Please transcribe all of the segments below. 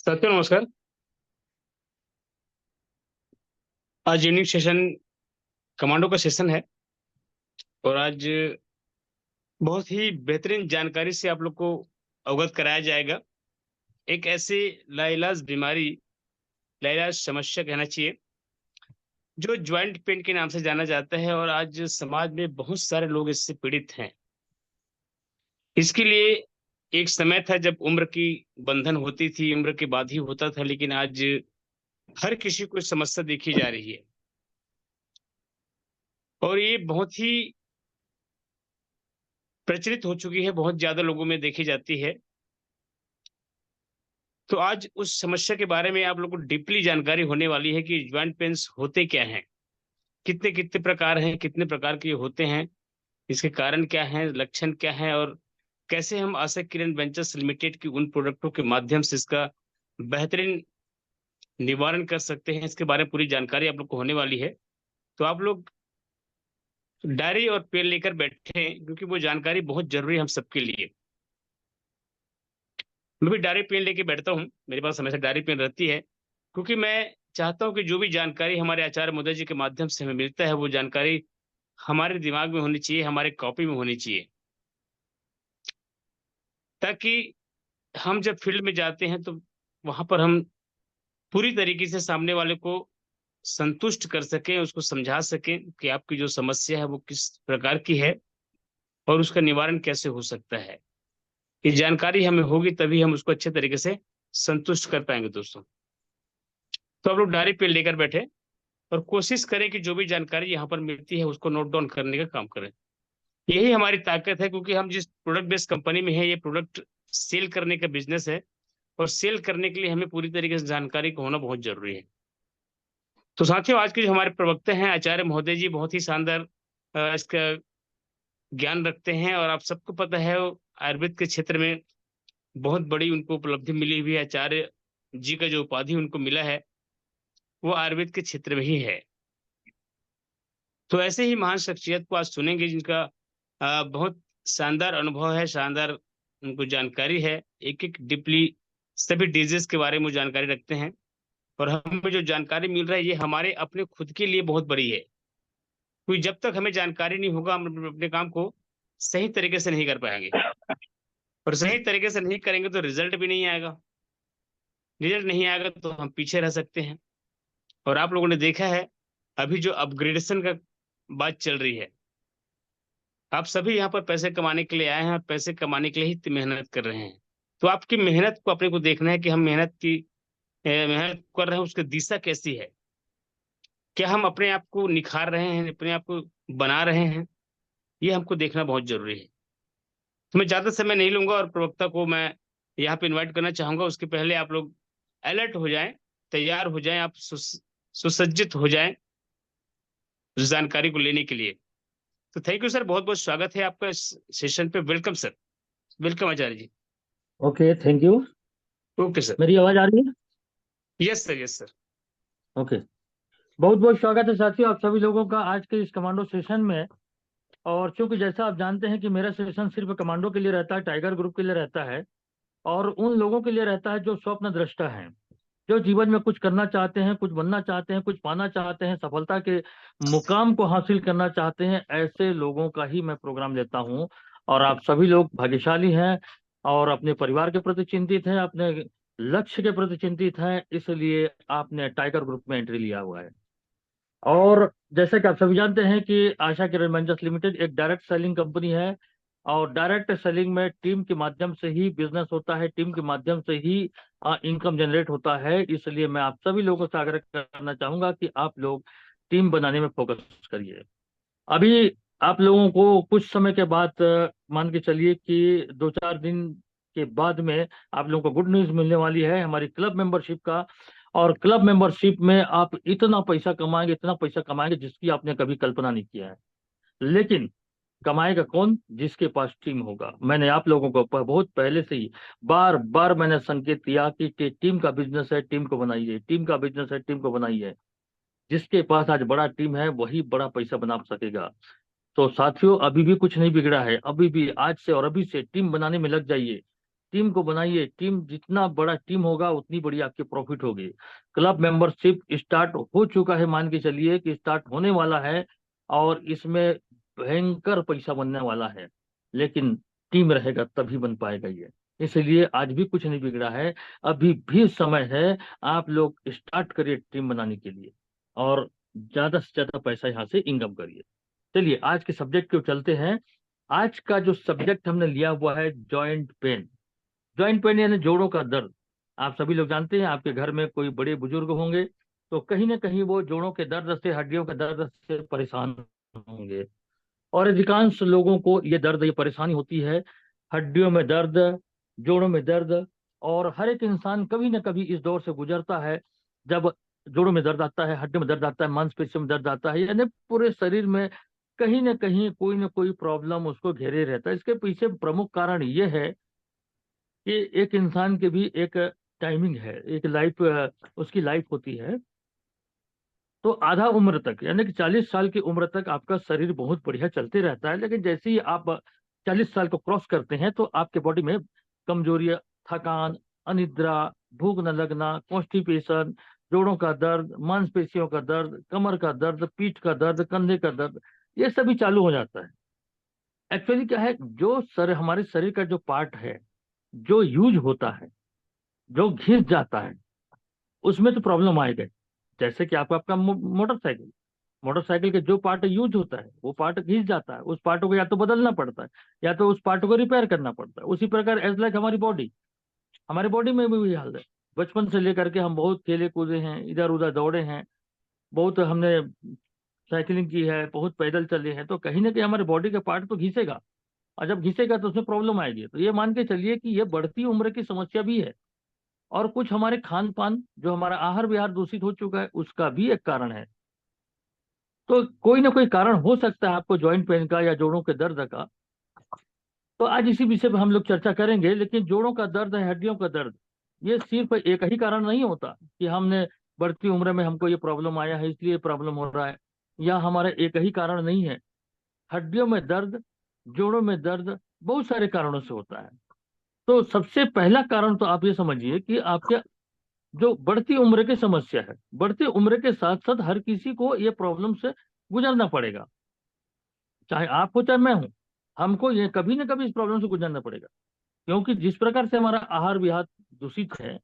साथियों नमस्कार। आज यूनिक सेशन कमांडो का सेशन है और आज बहुत ही बेहतरीन जानकारी से आप लोग को अवगत कराया जाएगा। एक ऐसी लाइलाज बीमारी, लाइलाज समस्या कहना चाहिए, जो ज्वाइंट पेन के नाम से जाना जाता है और आज समाज में बहुत सारे लोग इससे पीड़ित हैं। इसके लिए एक समय था जब उम्र की बंधन होती थी, उम्र के बाद ही होता था, लेकिन आज हर किसी को इस समस्या देखी जा रही है और ये बहुत ही प्रचलित हो चुकी है, बहुत ज्यादा लोगों में देखी जाती है। तो आज उस समस्या के बारे में आप लोग को डीपली जानकारी होने वाली है कि ज्वाइंट पेन्स होते क्या हैं, कितने कितने प्रकार हैं, कितने प्रकार के ये होते हैं, इसके कारण क्या हैं, लक्षण क्या हैं और कैसे हम आशा किरण वेंचर्स लिमिटेड की उन प्रोडक्टों के माध्यम से इसका बेहतरीन निवारण कर सकते हैं। इसके बारे में पूरी जानकारी आप लोग को होने वाली है। तो आप लोग डायरी और पेन लेकर बैठे हैं, क्योंकि वो जानकारी बहुत जरूरी है हम सबके लिए। मैं भी डायरी पेन लेके बैठता हूँ, मेरे पास हमेशा डायरी पेन रहती है, क्योंकि मैं चाहता हूँ कि जो भी जानकारी हमारे आचार्य महोदय जी के माध्यम से हमें मिलता है, वो जानकारी हमारे दिमाग में होनी चाहिए, हमारे कॉपी में होनी चाहिए, ताकि हम जब फील्ड में जाते हैं तो वहां पर हम पूरी तरीके से सामने वाले को संतुष्ट कर सकें, उसको समझा सकें कि आपकी जो समस्या है वो किस प्रकार की है और उसका निवारण कैसे हो सकता है। ये जानकारी हमें होगी तभी हम उसको अच्छे तरीके से संतुष्ट कर पाएंगे दोस्तों। तो आप लोग डायरी पेन लेकर बैठे और कोशिश करें कि जो भी जानकारी यहाँ पर मिलती है उसको नोट डाउन करने का काम करें। यही हमारी ताकत है, क्योंकि हम जिस प्रोडक्ट बेस्ड कंपनी में है, ये प्रोडक्ट सेल करने का बिजनेस है और सेल करने के लिए हमें पूरी तरीके से जानकारी का होना बहुत जरूरी है। तो साथियों, आज के जो हमारे प्रवक्ता हैं आचार्य महोदय जी, बहुत ही शानदार इसका ज्ञान रखते हैं और आप सबको पता है वो आयुर्वेद के क्षेत्र में बहुत बड़ी उनको उपलब्धि मिली हुई है। आचार्य जी का जो उपाधि उनको मिला है वो आयुर्वेद के क्षेत्र में ही है। तो ऐसे ही महान शख्सियत को आज सुनेंगे जिनका बहुत शानदार अनुभव है, शानदार उनको जानकारी है, एक एक डीपली सभी डिजीज के बारे में वो जानकारी रखते हैं। और हमें जो जानकारी मिल रहा है ये हमारे अपने खुद के लिए बहुत बड़ी है, क्योंकि जब तक हमें जानकारी नहीं होगा हम अपने काम को सही तरीके से नहीं कर पाएंगे और सही तरीके से नहीं करेंगे तो रिजल्ट भी नहीं आएगा। रिजल्ट नहीं आएगा तो हम पीछे रह सकते हैं। और आप लोगों ने देखा है अभी जो अपग्रेडेशन का बात चल रही है, आप सभी यहाँ पर पैसे कमाने के लिए आए हैं और पैसे कमाने के लिए ही मेहनत कर रहे हैं। तो आपकी मेहनत को अपने को देखना है कि हम मेहनत कर रहे हैं, उसकी दिशा कैसी है, क्या हम अपने आप को निखार रहे हैं, अपने आप को बना रहे हैं, ये हमको देखना बहुत जरूरी है। तो मैं ज्यादा समय नहीं लूंगा और प्रवक्ता को मैं यहाँ पे इनवाइट करना चाहूंगा। उसके पहले आप लोग अलर्ट हो जाएं, तैयार हो जाएं, आप सुसज्जित हो जाएं उस जानकारी को लेने के लिए। तो थैंक यू सर, बहुत बहुत स्वागत है आपका इस सेशन पे। Welcome sir, welcome Acharya ji. Okay, thank you. Okay sir. मेरी आवाज आ रही है? Yes sir, yes sir. Okay. बहुत बहुत स्वागत है साथियों आप सभी लोगों का आज के इस कमांडो सेशन में। और चूंकि जैसा आप जानते हैं कि मेरा सेशन सिर्फ कमांडो के लिए रहता है, टाइगर ग्रुप के लिए रहता है और उन लोगों के लिए रहता है जो स्वप्न दृष्टा हैं, जो जीवन में कुछ करना चाहते हैं, कुछ बनना चाहते हैं, कुछ पाना चाहते हैं, सफलता के मुकाम को हासिल करना चाहते हैं, ऐसे लोगों का ही मैं प्रोग्राम लेता हूं। और आप सभी लोग भाग्यशाली हैं और अपने परिवार के प्रति चिंतित हैं, अपने लक्ष्य के प्रति चिंतित हैं, इसलिए आपने टाइगर ग्रुप में एंट्री लिया हुआ है। और जैसे कि आप सभी जानते हैं कि आशा किरण वेंचर्स लिमिटेड एक डायरेक्ट सेलिंग कंपनी है और डायरेक्ट सेलिंग में टीम के माध्यम से ही बिजनेस होता है, टीम के माध्यम से ही इनकम जनरेट होता है। इसलिए मैं आप सभी लोगों से आग्रह करना चाहूंगा कि आप लोग टीम बनाने में फोकस करिए। अभी आप लोगों को कुछ समय के बाद मान के चलिए कि 2-4 दिन के बाद में आप लोगों को गुड न्यूज मिलने वाली है हमारी क्लब मेंबरशिप का। और क्लब मेंबरशिप में आप इतना पैसा कमाएंगे, इतना पैसा कमाएंगे जिसकी आपने कभी कल्पना नहीं किया है। लेकिन कमाएगा कौन? जिसके पास टीम होगा। मैंने आप लोगों को बहुत पहले से ही बार बार मैंने संकेत दिया कि टीम का बिजनेस है, टीम को बनाइए, टीम का बिजनेस है, टीम को बनाइए। जिसके पास आज बड़ा टीम है वही बड़ा पैसा बना सकेगा। तो साथियों, अभी भी कुछ नहीं बिगड़ा है, अभी भी आज से और अभी से टीम बनाने में लग जाइए। टीम को बनाइए। टीम जितना बड़ा टीम होगा उतनी बड़ी आपकी प्रॉफिट होगी। क्लब मेंबरशिप स्टार्ट हो चुका है, मान के चलिए कि स्टार्ट होने वाला है, और इसमें भयंकर पैसा बनने वाला है। लेकिन टीम रहेगा तभी बन पाएगा ये। इसलिए आज भी कुछ नहीं बिगड़ा है, अभी भी समय है। आप लोग स्टार्ट करिए टीम बनाने के लिए, और ज्यादा से ज्यादा पैसा यहाँ से इनकम करिए। चलिए आज के सब्जेक्ट को चलते हैं। आज का जो सब्जेक्ट हमने लिया हुआ है जॉइंट पेन। जॉइंट पेन यानी जोड़ों का दर्द। आप सभी लोग जानते हैं, आपके घर में कोई बड़े बुजुर्ग होंगे तो कहीं ना कहीं वो जोड़ों के दर्द से, हड्डियों के दर्द से परेशान होंगे। और अधिकांश लोगों को ये दर्द, ये परेशानी होती है। हड्डियों में दर्द, जोड़ों में दर्द। और हर एक इंसान कभी ना कभी इस दौर से गुजरता है, जब जोड़ों में दर्द आता है, हड्डियों में दर्द आता है, मांसपेशियों में दर्द आता है, यानी पूरे शरीर में कहीं ना कोई प्रॉब्लम उसको घेरे रहता है। इसके पीछे प्रमुख कारण ये है कि एक इंसान के भी एक टाइमिंग है, एक लाइफ, उसकी लाइफ होती है। तो आधा उम्र तक, यानी कि 40 साल की उम्र तक आपका शरीर बहुत बढ़िया चलते रहता है। लेकिन जैसे ही आप 40 साल को क्रॉस करते हैं तो आपके बॉडी में कमजोरी, थकान, अनिद्रा, भूख न लगना, कॉन्स्टिपेशन, जोड़ों का दर्द, मांसपेशियों का दर्द, कमर का दर्द, पीठ का दर्द, कंधे का दर्द, ये सभी चालू हो जाता है। एक्चुअली क्या है, जो हमारे शरीर का जो पार्ट है, जो यूज होता है, जो घिस जाता है, उसमें तो प्रॉब्लम आएगा। जैसे कि आपका मोटरसाइकिल, मोटरसाइकिल के जो पार्ट यूज होता है वो पार्ट घिस जाता है, उस पार्ट को या तो बदलना पड़ता है या तो उस पार्ट को रिपेयर करना पड़ता है। उसी प्रकार एज लाइक हमारी बॉडी, हमारे बॉडी में भी वही हाल है। बचपन से लेकर के हम बहुत खेले कूदे हैं, इधर उधर दौड़े हैं, बहुत हमने साइकिलिंग की है, बहुत पैदल चले हैं, तो कहीं ना कहीं हमारे बॉडी का पार्ट तो घिसेगा। और जब घिसेगा तो उसमें प्रॉब्लम आएगी। तो ये मान के चलिए कि ये बढ़ती उम्र की समस्या भी है। और कुछ हमारे खान पान, जो हमारा आहार विहार दूषित हो चुका है, उसका भी एक कारण है। तो कोई ना कोई कारण हो सकता है आपको जॉइंट पेन का या जोड़ों के दर्द का। तो आज इसी विषय पर हम लोग चर्चा करेंगे। लेकिन जोड़ों का दर्द है, हड्डियों का दर्द, ये सिर्फ एक ही कारण नहीं होता कि हमने बढ़ती उम्र में हमको ये प्रॉब्लम आया है इसलिए प्रॉब्लम हो रहा है, या हमारा एक ही कारण नहीं है। हड्डियों में दर्द, जोड़ों में दर्द बहुत सारे कारणों से होता है। तो सबसे पहला कारण तो आप ये समझिए कि आपके जो बढ़ती उम्र की समस्या है, बढ़ती उम्र के साथ साथ हर किसी को ये प्रॉब्लम से गुजरना पड़ेगा। चाहे आप हो चाहे मैं हूं, हमको ये कभी ना कभी इस प्रॉब्लम से गुजरना पड़ेगा। क्योंकि जिस प्रकार से हमारा आहार विहार दूषित है,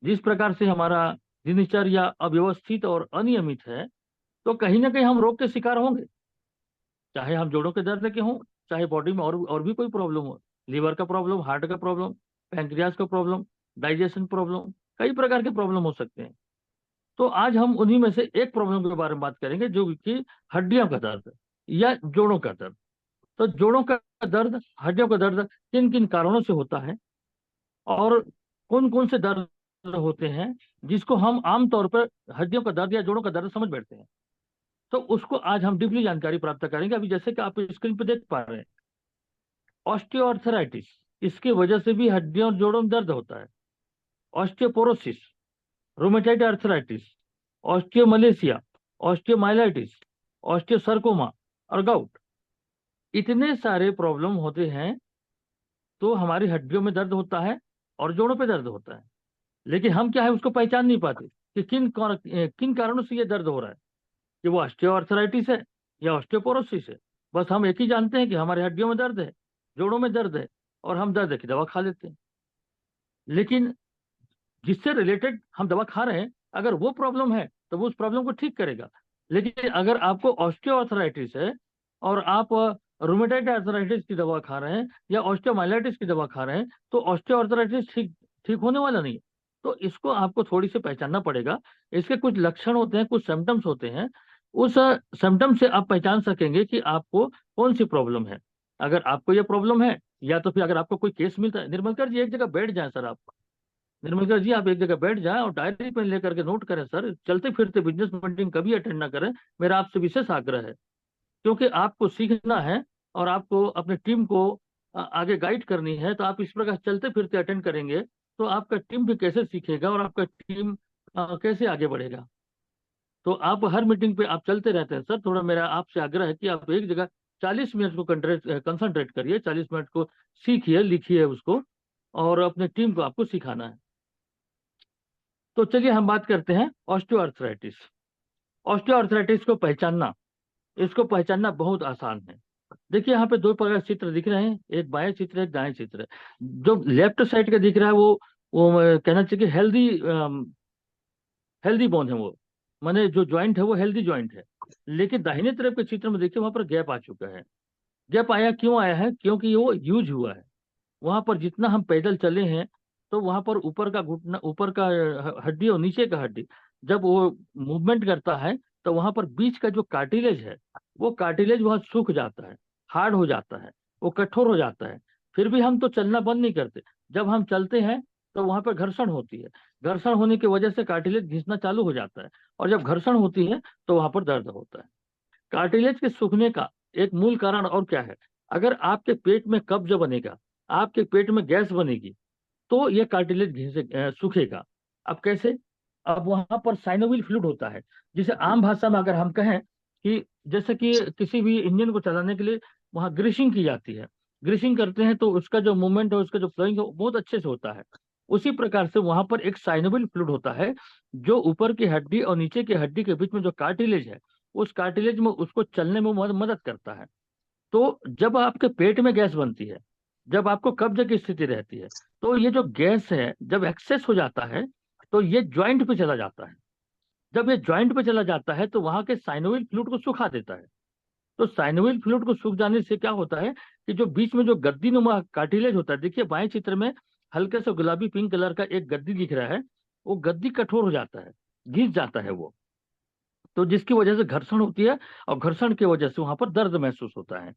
जिस प्रकार से हमारा दिनचर्या अव्यवस्थित और अनियमित है, तो कहीं ना कहीं हम रोग के शिकार होंगे। चाहे हम जोड़ों के दर्द के हों, चाहे बॉडी में और भी कोई प्रॉब्लम हो, लीवर का प्रॉब्लम, हार्ट का प्रॉब्लम, पैंक्रियाज का प्रॉब्लम, डाइजेशन प्रॉब्लम, कई प्रकार के प्रॉब्लम हो सकते हैं। तो आज हम उन्हीं में से एक प्रॉब्लम के बारे में बात करेंगे, जो कि हड्डियों का दर्द या जोड़ों का दर्द। तो जोड़ों का दर्द, हड्डियों का दर्द किन किन कारणों से होता है, और कौन कौन से दर्द होते हैं जिसको हम आमतौर पर हड्डियों का दर्द या जोड़ों का दर्द समझ बैठते हैं। तो उसको आज हम डीपली जानकारी प्राप्त करेंगे। अभी जैसे कि आप स्क्रीन पर देख पा रहे हैं, ऑस्टियोआर्थराइटिस, इसकी वजह से भी हड्डियों और जोड़ों में दर्द होता है। Osteoporosis, rheumatoid arthritis, osteomalacia, osteomyelitis, osteosarcoma और गाउट, इतने सारे प्रॉब्लम होते हैं। तो हमारी हड्डियों में दर्द होता है और जोड़ों पे दर्द होता है। लेकिन हम क्या है, उसको पहचान नहीं पाते कि किन कारणों से ये दर्द हो रहा है, कि वो ऑस्टियोआर्थराइटिस है या ऑस्टियोपोरोसिस है। बस हम एक ही जानते हैं कि हमारे हड्डियों में दर्द है, जोड़ों में दर्द है, और हम दर्द की दवा खा लेते हैं। लेकिन जिससे रिलेटेड हम दवा खा रहे हैं, अगर वो प्रॉब्लम है तो वो उस प्रॉब्लम को ठीक करेगा। लेकिन अगर आपको ऑस्टियोआर्थराइटिस है और आप रूमेटाइड आर्थराइटिस की दवा खा रहे हैं या ऑस्टियोमाइलाइटिस की दवा खा रहे हैं, तो ऑस्टियोआर्थराइटिस ठीक ठीक होने वाला नहीं है। तो इसको आपको थोड़ी सी पहचानना पड़ेगा। इसके कुछ लक्षण होते हैं, कुछ सिम्टम्स होते हैं। उस सिम्टम से आप पहचान सकेंगे कि आपको कौन सी प्रॉब्लम है। अगर आपको ये प्रॉब्लम है, या तो फिर अगर आपको कोई केस मिलता है, निर्मलकर जी एक जगह बैठ जाए सर, आप निर्मलकर जी आप एक जगह बैठ जाएं और डायरी पेन लेकर के नोट करें सर। चलते फिरते बिजनेस मीटिंग कभी अटेंड ना करें, मेरा आपसे विशेष आग्रह है। क्योंकि आपको सीखना है और आपको अपनी टीम को आगे गाइड करनी है। तो आप इस प्रकार चलते फिरते अटेंड करेंगे तो आपका टीम भी कैसे सीखेगा और आपका टीम कैसे आगे बढ़ेगा। तो आप हर मीटिंग पे आप चलते रहते हैं सर, थोड़ा मेरा आपसे आग्रह है कि आप एक जगह 40 मिनट को कंसंट्रेट करिए, 40 मिनट को सीखिए, लिखिए उसको। और अपने टीम को आपको सिखाना है। तो चलिए हम बात करते हैं ऑस्टियोआर्थराइटिस। ऑस्टियोआर्थराइटिस को पहचानना, इसको पहचानना बहुत आसान है। देखिए यहाँ पे दो प्रकार के चित्र दिख रहे हैं, एक बाएं चित्र है, एक दाएं चित्र है। जो लेफ्ट साइड का दिख रहा है वो कहना चाहिए कि हेल्दी हेल्दी बोन है वो, माने जो ज्वाइंट है वो हेल्दी ज्वाइंट है। लेकिन दाहिने तरफ के चित्र में देखिए वहां पर गैप आ चुका है। गैप आया क्यों आया है? क्योंकि वो यूज हुआ है। वहां पर जितना हम पैदल चले हैं तो वहां पर ऊपर का घुटना, ऊपर का हड्डी और नीचे का हड्डी जब वो मूवमेंट करता है तो वहां पर बीच का जो कार्टिलेज है वो कार्टिलेज वहां सूख जाता है, हार्ड हो जाता है, वो कठोर हो जाता है। फिर भी हम तो चलना बंद नहीं करते। जब हम चलते हैं तो वहां पर घर्षण होती है। घर्षण होने की वजह से कार्टिलेज घिसना चालू हो जाता है, और जब घर्षण होती है तो वहां पर दर्द होता है। कार्टिलेज के सूखने का एक मूल कारण और क्या है? अगर आपके पेट में कब्ज बनेगा, आपके पेट में गैस बनेगी, तो ये कार्टिलेज सूखेगा। अब कैसे? अब वहां पर साइनोविल फ्लूइड होता है, जिसे आम भाषा में अगर हम कहें कि जैसे कि किसी भी इंजन को चलाने के लिए वहां ग्रीसिंग की जाती है, ग्रीसिंग करते हैं तो उसका जो मूवमेंट है, उसका जो फ्लोइंग है वो बहुत अच्छे से होता है। उसी प्रकार से वहां पर एक साइनोविल फ्लूइड होता है, जो ऊपर की हड्डी और नीचे की हड्डी के बीच में जो कार्टिलेज है, उस कार्टिलेज में उसको चलने में मदद करता है। तो जब आपके पेट में गैस बनती है, जब आपको कब्ज की स्थिति रहती है, तो ये जो गैस है जब एक्सेस हो जाता है तो ये ज्वाइंट पे चला जाता है। जब ये ज्वाइंट पे चला जाता है तो वहां के साइनोविल फ्लूइड को सुखा देता है। तो साइनोविल फ्लूइड को सूख जाने से क्या होता है कि जो बीच में जो गद्दी नुमा कार्टिलेज होता है, देखिए बाएं चित्र में हल्के से गुलाबी पिंक कलर का एक गद्दी दिख रहा है, वो गद्दी कठोर हो जाता है, घिस जाता है वो। तो जिसकी वजह से घर्षण होती है, और घर्षण की वजह से वहां पर दर्द महसूस होता है।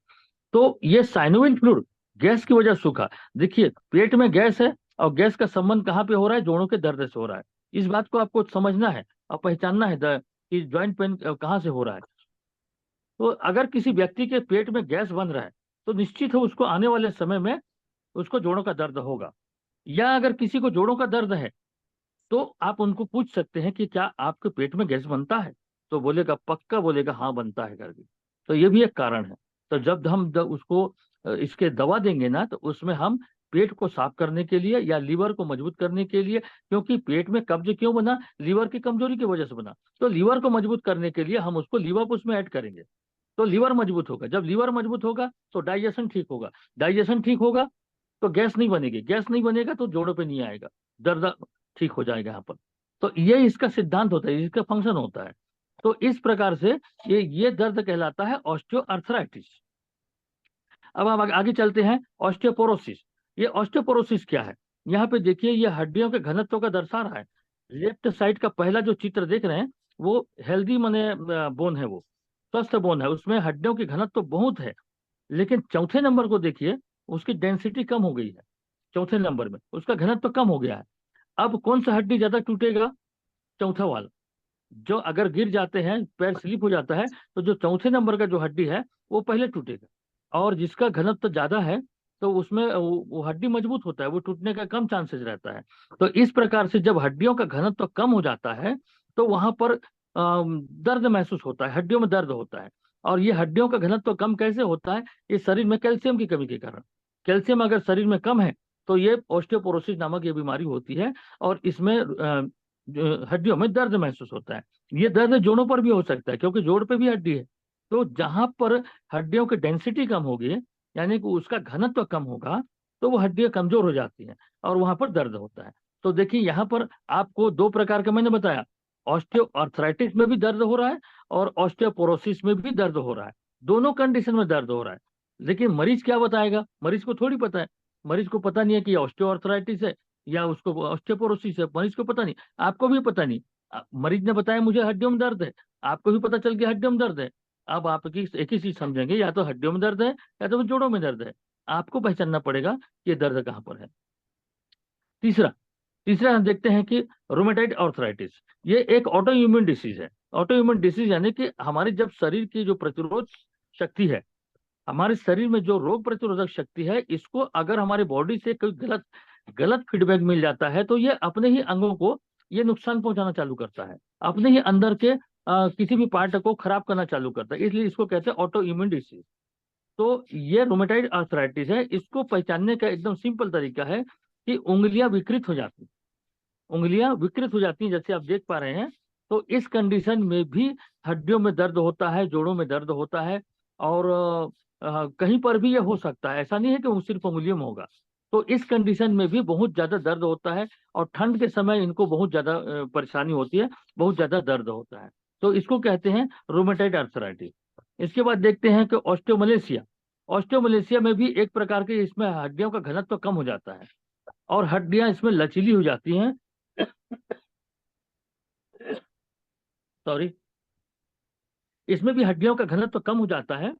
तो ये साइनोविल फ्लूइड गैस की वजह से सूखा। देखिए पेट में गैस है, और गैस का संबंध कहाँ पे हो रहा है? जोड़ों के दर्द से हो रहा है। इस बात को आपको समझना है और पहचानना है कि ज्वाइंट पेन कहाँ से हो रहा है। तो अगर किसी व्यक्ति के पेट में गैस बन रहा है तो निश्चित है उसको आने वाले समय में उसको जोड़ों का दर्द होगा। या अगर किसी को जोड़ों का दर्द है तो आप उनको पूछ सकते हैं कि क्या आपके पेट में गैस बनता है? तो बोलेगा, पक्का बोलेगा हाँ बनता है करके। तो ये भी एक कारण है। तो जब हम उसको इसके दवा देंगे ना, तो उसमें हम पेट को साफ करने के लिए या लीवर को मजबूत करने के लिए, क्योंकि पेट में कब्ज क्यों बना? लीवर की कमजोरी की वजह से बना। तो लीवर को मजबूत करने के लिए हम उसको लीवर को उसमें ऐड करेंगे, तो लीवर मजबूत होगा। जब लीवर मजबूत होगा तो डाइजेशन ठीक होगा, डाइजेशन ठीक होगा तो गैस नहीं बनेगी, गैस नहीं बनेगा तो जोड़ों पे नहीं आएगा, दर्द ठीक हो जाएगा यहाँ पर। तो ये इसका सिद्धांत होता है, इसका फंक्शन होता है। तो इस प्रकार से ये दर्द कहलाता है ऑस्टियोआर्थराइटिस। अब हम आगे चलते हैं, ऑस्टियोपोरोसिस। ये ऑस्टियोपोरोसिस क्या है? यहाँ पे देखिए ये हड्डियों के घनत्व का दर्शा रहा है। लेफ्ट साइड का पहला जो चित्र देख रहे हैं वो हेल्दी माने बोन है, वो स्वस्थ बोन है, उसमें हड्डियों की घनत्व तो बहुत है। लेकिन चौथे नंबर को देखिए, उसकी डेंसिटी कम हो गई है। चौथे नंबर में उसका घनत्व कम हो गया है। अब कौन सा हड्डी ज्यादा टूटेगा? चौथा वाला। जो अगर गिर जाते हैं, पैर स्लिप हो जाता है, तो जो चौथे नंबर का जो हड्डी है वो पहले टूटेगा। और जिसका घनत्व ज्यादा है तो उसमें वो हड्डी मजबूत होता है, वो टूटने का कम चांसेस रहता है। तो इस प्रकार से जब हड्डियों का घनत्व कम हो जाता है तो वहां पर दर्द महसूस होता है, हड्डियों में दर्द होता है। और ये हड्डियों का घनत्व कम कैसे होता है? ये शरीर में कैल्शियम की कमी के कारण। कैल्शियम अगर शरीर में कम है तो ये ऑस्टियोपोरोसिस नामक ये बीमारी होती है, और इसमें हड्डियों में दर्द महसूस होता है। ये दर्द जोड़ों पर भी हो सकता है, क्योंकि जोड़ पे भी हड्डी है। तो जहां पर हड्डियों की डेंसिटी कम होगी, यानी कि उसका घनत्व कम होगा, तो वो हड्डियां कमजोर हो जाती हैं और वहां पर दर्द होता है। तो देखिए यहाँ पर आपको दो प्रकार का मैंने बताया, ऑस्टियोआर्थराइटिस में भी दर्द हो रहा है और ऑस्टियोपोरोसिस में भी दर्द हो रहा है। दोनों कंडीशन में दर्द हो रहा है। लेकिन मरीज क्या बताएगा? मरीज को थोड़ी पता है। मरीज को पता नहीं है कि ऑस्टियोआर्थराइटिस है या उसको ऑस्टियोपोरोसिस है, मरीज को पता नहीं, आपको भी पता नहीं। मरीज ने बताया मुझे हड्डियों में दर्द है, आपको भी पता चल गया हड्डियों में दर्द है। अब आप एक ही चीज समझेंगे, या तो हड्डियों में दर्द है या तो जोड़ों में दर्द है। आपको पहचानना पड़ेगा कि ये दर्द कहाँ पर है। तीसरा तीसरा हम देखते हैं कि रोमेटाइड आर्थराइटिस। ये एक ऑटो इम्यून डिसीज है। ऑटो इम्यून डिसीज यानी कि हमारी जब शरीर की जो प्रतिरोध शक्ति है, हमारे शरीर में जो रोग प्रतिरोधक शक्ति है, इसको अगर हमारी बॉडी से कोई गलत गलत फीडबैक मिल जाता है तो ये अपने ही अंगों को ये नुकसान पहुंचाना चालू करता है, अपने ही अंदर के किसी भी पार्ट को खराब करना चालू करता है। इसलिए इसको कहते हैं ऑटो इम्यून डिसीज। तो ये रोमेटाइड आर्थराइटिस है। इसको पहचानने का एकदम सिंपल तरीका है कि उंगलियां विकृत हो जाती, उंगलियां विकृत हो जाती हैं, जैसे आप देख पा रहे हैं। तो इस कंडीशन में भी हड्डियों में दर्द होता है, जोड़ों में दर्द होता है, और कहीं पर भी ये हो सकता है, ऐसा नहीं है कि वो सिर्फ उंगलियों में होगा। तो इस कंडीशन में भी बहुत ज्यादा दर्द होता है, और ठंड के समय इनको बहुत ज्यादा परेशानी होती है, बहुत ज्यादा दर्द होता है। तो इसको कहते हैं रोमेटाइड आर्थराइटिस। इसके बाद देखते हैं कि ऑस्टियोमलेशिया। ऑस्टियोमलेशिया में भी एक प्रकार के, इसमें हड्डियों का घनत्व कम हो जाता है और हड्डियां इसमें लचीली हो जाती हैं। सॉरी। इसमें भी हड्डियों का घनत्व कम हो जाता है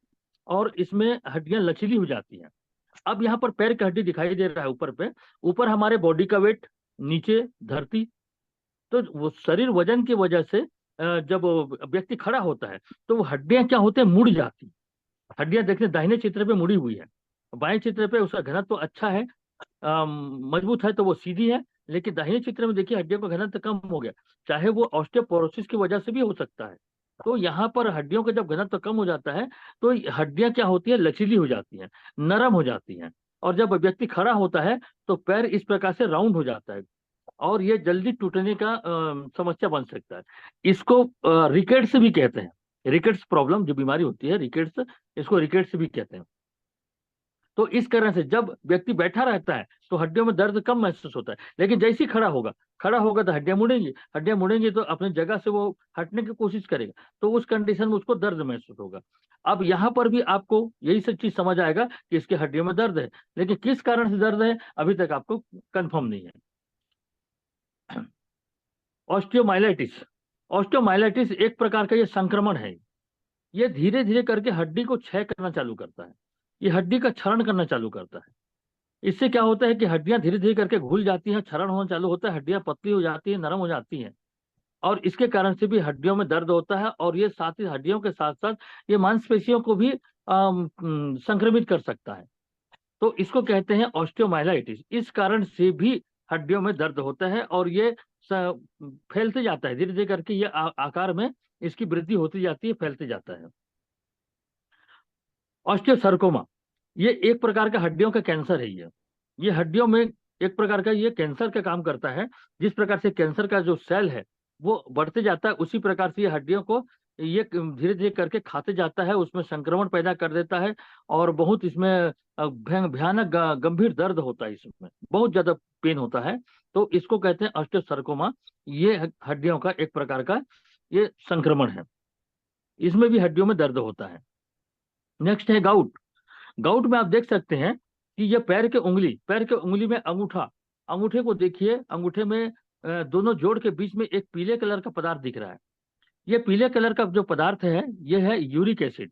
और इसमें हड्डियां लचीली हो जाती हैं। अब यहाँ पर पैर की हड्डी दिखाई दे रहा है ऊपर पे, ऊपर हमारे बॉडी का वेट, नीचे धरती। तो वो शरीर वजन की वजह से जब व्यक्ति खड़ा होता है तो वो हड्डियां क्या होते हैं, मुड़ जाती। हड्डियां देखने दाहिने चित्र पे मुड़ी हुई है, बाएं चित्र पे उसका घनत्व तो अच्छा है, मजबूत है, तो वो सीधी है। लेकिन दाहिने चित्र में देखिए हड्डियों का घनत्व कम हो गया, चाहे वो ऑस्टियोपोरोसिस की वजह से भी हो सकता है। तो यहाँ पर हड्डियों का जब घनत्व कम हो जाता है तो हड्डियां क्या होती है, लचीली हो जाती हैं, नरम हो जाती हैं। और जब व्यक्ति खड़ा होता है तो पैर इस प्रकार से राउंड हो जाता है, और ये जल्दी टूटने का समस्या बन सकता है। इसको रिकेट्स भी कहते हैं। रिकेट्स प्रॉब्लम जो बीमारी होती है, रिकेट्स, इसको रिकेट्स भी कहते हैं। तो इस तरह से जब व्यक्ति बैठा रहता है तो हड्डियों में दर्द कम महसूस होता है, लेकिन जैसे ही खड़ा होगा, खड़ा होगा तो हड्डियां मुड़ेंगी, हड्डियां मुड़ेंगी तो अपनी जगह से वो हटने की कोशिश करेगा, तो उस कंडीशन में उसको दर्द महसूस होगा। अब यहाँ पर भी आपको यही सब चीज समझ आएगा कि इसके हड्डियों में दर्द है, लेकिन किस कारण से दर्द है अभी तक आपको कंफर्म नहीं है। ऑस्टियोमाइलाइटिस। ऑस्टियोमाइलाइटिस एक प्रकार का ये संक्रमण है। ये धीरे धीरे करके हड्डी को क्षय करना चालू करता है, ये हड्डी का क्षरण करना चालू करता है। इससे क्या होता है कि हड्डियां धीरे धीरे करके घुल जाती हैं, क्षरण होना चालू होता है, हड्डियां पतली हो जाती हैं, नरम हो जाती हैं, और इसके कारण से भी हड्डियों में दर्द होता है। और ये साथ ही हड्डियों के साथ साथ ये मांसपेशियों को भी संक्रमित कर सकता है। तो इसको कहते हैं ऑस्टियोमाइलाइटिस। इस कारण से भी हड्डियों में दर्द होता है, और ये फैलते जाता है धीरे धीरे करके, ये आकार में इसकी वृद्धि होती जाती है, फैलते जाता है। ऑस्टियोसर्कोमा, ये एक प्रकार का हड्डियों का कैंसर है। ये हड्डियों में एक प्रकार का ये कैंसर का काम करता है। जिस प्रकार से कैंसर का जो सेल है वो बढ़ते जाता है, उसी प्रकार से ये हड्डियों को ये धीरे धीरे करके खाते जाता है, उसमें संक्रमण पैदा कर देता है, और बहुत इसमें भयानक गंभीर दर्द होता है, इसमें बहुत ज्यादा पेन होता है। तो इसको कहते हैं ऑस्टियोसर्कोमा। ये हड्डियों का एक प्रकार का ये संक्रमण है, इसमें भी हड्डियों में दर्द होता है। नेक्स्ट है गाउट। गाउट में आप देख सकते हैं कि ये पैर के उंगली में अंगूठा, अंगूठे को देखिए, अंगूठे में दोनों जोड़ के बीच में एक पीले कलर का पदार्थ दिख रहा है। ये पीले कलर का जो पदार्थ है ये है यूरिक एसिड।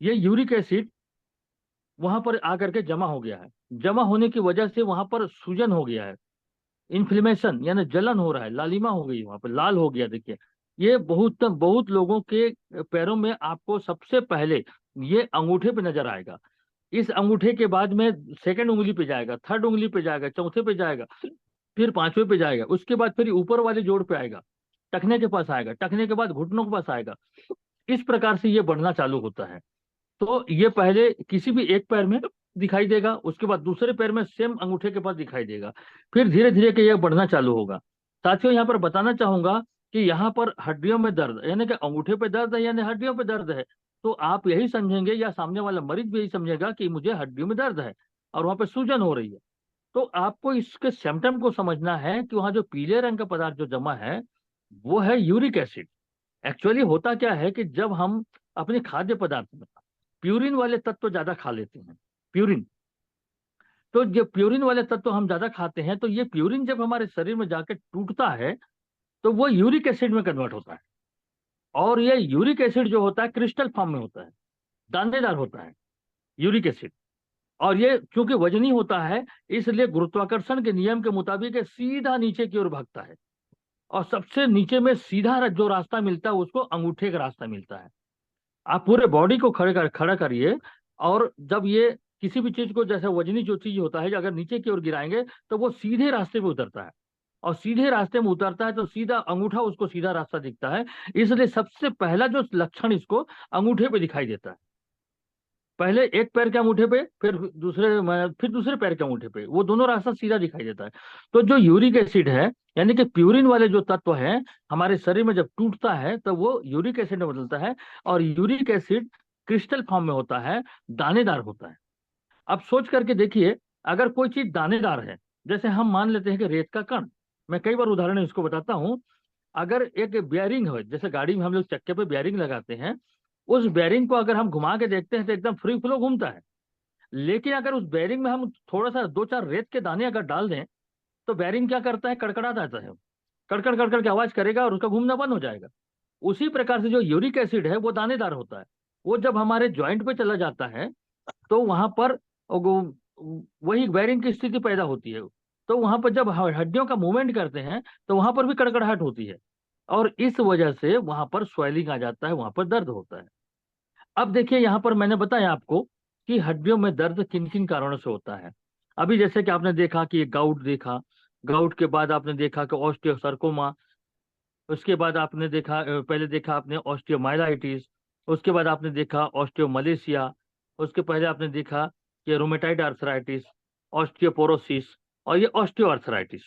ये यूरिक एसिड वहां पर आकर के जमा हो गया है, जमा होने की वजह से वहां पर सूजन हो गया है, इन्फ्लेमेशन यानी जलन हो रहा है, लालिमा हो गई, वहां पर लाल हो गया। देखिए ये बहुत बहुत लोगों के पैरों में आपको सबसे पहले ये अंगूठे पे नजर आएगा। इस अंगूठे के बाद में सेकंड उंगली पे जाएगा, थर्ड उंगली पे जाएगा, चौथे पे जाएगा, फिर पांचवें पे जाएगा, उसके बाद फिर ऊपर वाले जोड़ पे आएगा, टखने के पास आएगा, टखने के बाद घुटनों के पास आएगा। इस प्रकार से ये बढ़ना चालू होता है। तो ये पहले किसी भी एक पैर में दिखाई देगा, उसके बाद दूसरे पैर में सेम अंगूठे के पास दिखाई देगा, फिर धीरे धीरे के ये बढ़ना चालू होगा। साथियों यहाँ पर बताना चाहूंगा कि यहाँ पर हड्डियों में दर्द यानी कि अंगूठे पे दर्द है यानी हड्डियों पे दर्द है, तो आप यही समझेंगे या सामने वाला मरीज भी यही समझेगा कि मुझे हड्डियों में दर्द है और वहां पे सूजन हो रही है। तो आपको इसके सिम्टम को समझना है कि वहां जो पीले रंग का पदार्थ जो जमा है वो है यूरिक एसिड। एक्चुअली होता क्या है कि जब हम अपने खाद्य पदार्थ में प्यूरिन वाले तत्व ज्यादा खा लेते हैं, प्यूरिन, तो जब प्यूरिन वाले तत्व हम ज्यादा खाते हैं तो ये प्यूरिन जब हमारे शरीर में जाके टूटता है तो वो यूरिक एसिड में कन्वर्ट होता है। और ये यूरिक एसिड जो होता है क्रिस्टल फॉर्म में होता है, दानेदार होता है यूरिक एसिड। और ये चूंकि वजनी होता है इसलिए गुरुत्वाकर्षण के नियम के मुताबिक ये सीधा नीचे की ओर भागता है, और सबसे नीचे में सीधा जो रास्ता मिलता है उसको अंगूठे का रास्ता मिलता है। आप पूरे बॉडी को खड़ा करिए, और जब ये किसी भी चीज को, जैसे वजनी जो चीज होता है, अगर नीचे की ओर गिराएंगे तो वो सीधे रास्ते पे उतरता है, और सीधे रास्ते में उतरता है तो सीधा अंगूठा उसको सीधा रास्ता दिखता है। इसलिए सबसे पहला जो लक्षण इसको अंगूठे पे दिखाई देता है। पहले एक पैर के अंगूठे पे, फिर दूसरे पैर के अंगूठे पे, वो दोनों रास्ता सीधा दिखाई देता है। तो जो यूरिक एसिड है, यानी कि प्यूरिन वाले जो तत्व हैं, हमारे शरीर में जब टूटता है तब वो यूरिक एसिड में बदलता है, और यूरिक एसिड क्रिस्टल फॉर्म में होता है, दानेदार होता है। अब सोच करके देखिए, अगर कोई चीज दानेदार है, जैसे हम मान लेते हैं कि रेत का कण, मैं कई बार उदाहरण इसको बताता हूँ। अगर एक बेयरिंग हो, जैसे गाड़ी में हम लोग चक्के पे बेयरिंग लगाते हैं, उस बेयरिंग को अगर हम घुमा के देखते हैं तो एकदम फ्री फ्लो घूमता है। लेकिन अगर उस बेयरिंग में हम थोड़ा सा दो चार रेत के दाने अगर डाल दें, तो बेयरिंग क्या करता है, कड़कड़ा जाता है, कड़कड़ कड़कड़ की आवाज करेगा और उसका घूमना बंद हो जाएगा। उसी प्रकार से जो यूरिक एसिड है वो दानेदार होता है। वो जब हमारे ज्वाइंट पे चला जाता है, तो वहां पर वही बेयरिंग की स्थिति पैदा होती है। तो वहां पर जब हड्डियों का मूवमेंट करते हैं, तो वहां पर भी कड़कड़ाहट होती है, और इस वजह से वहां पर स्वेलिंग आ जाता है, वहां पर दर्द होता है। अब देखिए, यहाँ पर मैंने बताया आपको कि हड्डियों में दर्द किन किन कारणों से होता है। अभी जैसे कि आपने देखा कि गाउट देखा, गाउट के बाद आपने देखा कि ऑस्टियोसarcoma, उसके बाद आपने देखा पहले देखा आपने ऑस्टियोमाइलाइटिस, उसके बाद आपने देखा ऑस्टियोमलेशिया, उसके पहले आपने देखा कि रोमेटाइड आर्थराइटिस, ऑस्टियोपोरोसिस, और ये ऑस्टियोआर्थराइटिस।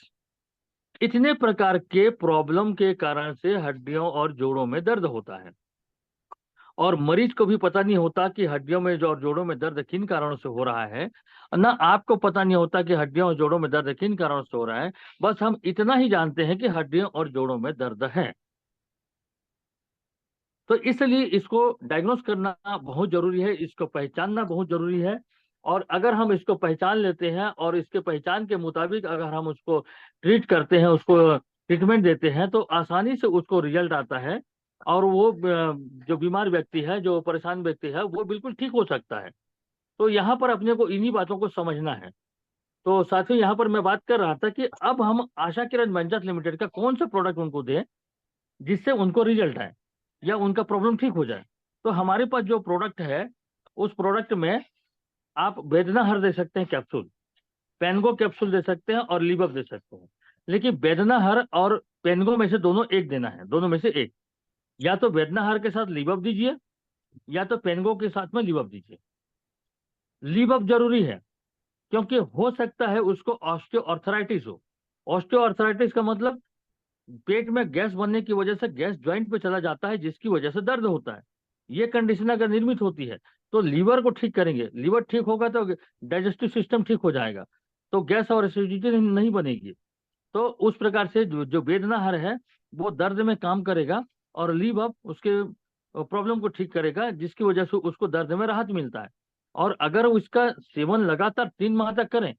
इतने प्रकार के प्रॉब्लम के कारण से हड्डियों और जोड़ों में दर्द होता है, और मरीज को भी पता नहीं होता कि हड्डियों में और जोड़ों में दर्द किन कारणों से हो रहा है। ना आपको पता नहीं होता कि हड्डियों और जोड़ों में दर्द किन कारणों से हो रहा है। बस हम इतना ही जानते हैं कि हड्डियों और जोड़ों में दर्द है। तो इसलिए इसको डायग्नोस करना बहुत जरूरी है, इसको पहचानना बहुत जरूरी है। और अगर हम इसको पहचान लेते हैं और इसके पहचान के मुताबिक अगर हम उसको ट्रीट करते हैं, उसको ट्रीटमेंट देते हैं, तो आसानी से उसको रिजल्ट आता है, और वो जो बीमार व्यक्ति है, जो परेशान व्यक्ति है, वो बिल्कुल ठीक हो सकता है। तो यहाँ पर अपने को इन्हीं बातों को समझना है। तो साथियों, यहाँ पर मैं बात कर रहा था कि अब हम आशा किरण वेंचर्स लिमिटेड का कौन सा प्रोडक्ट उनको दें जिससे उनको रिजल्ट आए या उनका प्रॉब्लम ठीक हो जाए। तो हमारे पास जो प्रोडक्ट है, उस प्रोडक्ट में आप वेदनाहर दे सकते हैं कैप्सूल, पेनगो कैप्सूल दे सकते हैं, और लीवअप दे सकते हैं। लेकिन वेदनाहर और पेनगो में से दोनों एक देना है, दोनों में से एक। या तो वेदनाहर के साथ लीवअप दीजिए, या तो पेनगो के साथ में लीवअप दीजिए। लीवअप जरूरी है, क्योंकि हो सकता है उसको ऑस्टियोआर्थराइटिस हो। ऑस्टियोआर्थराइटिस का मतलब पेट में गैस बनने की वजह से गैस ज्वाइंट पे चला जाता है, जिसकी वजह से दर्द होता है। ये कंडीशन अगर निर्मित होती है, तो लीवर को ठीक करेंगे, लीवर ठीक होगा तो डाइजेस्टिव सिस्टम ठीक हो जाएगा, तो गैस और एसिडिटी नहीं बनेगी। तो उस प्रकार से जो वेदनाहर है, वो दर्द में काम करेगा, और लीव अप उसके प्रॉब्लम को ठीक करेगा, जिसकी वजह से उसको दर्द में राहत मिलता है। और अगर उसका सेवन लगातार 3 माह तक करें,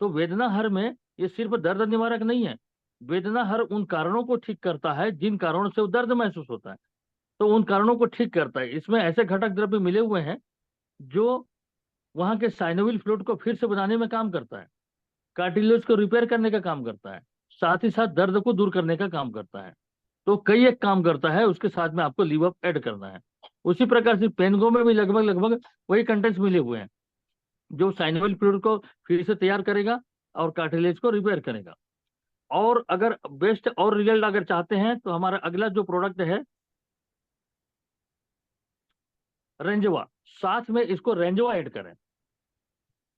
तो वेदना हर में ये सिर्फ दर्द निवारक नहीं है। वेदना हर उन कारणों को ठीक करता है जिन कारणों से वो दर्द महसूस होता है, तो उन कारणों को ठीक करता है। इसमें ऐसे घटक द्रव्य मिले हुए हैं जो वहां के साइनोविल फ्लूइड को फिर से बनाने में काम करता है, कार्टिलेज को रिपेयर करने का काम करता है, साथ ही साथ दर्द को दूर करने का काम करता है। तो कई एक काम करता है, उसके साथ में आपको लीव अप ऐड करना है। उसी प्रकार से पेनगो में भी लगभग लगभग वही कंटेंट्स मिले हुए हैं, जो साइनोविल फ्लूइड को फिर से तैयार करेगा और कार्टिलेज को रिपेयर करेगा। और अगर बेस्ट और रिजल्ट अगर चाहते हैं, तो हमारा अगला जो प्रोडक्ट है रेंजवा, साथ में इसको रेंजवा ऐड करें।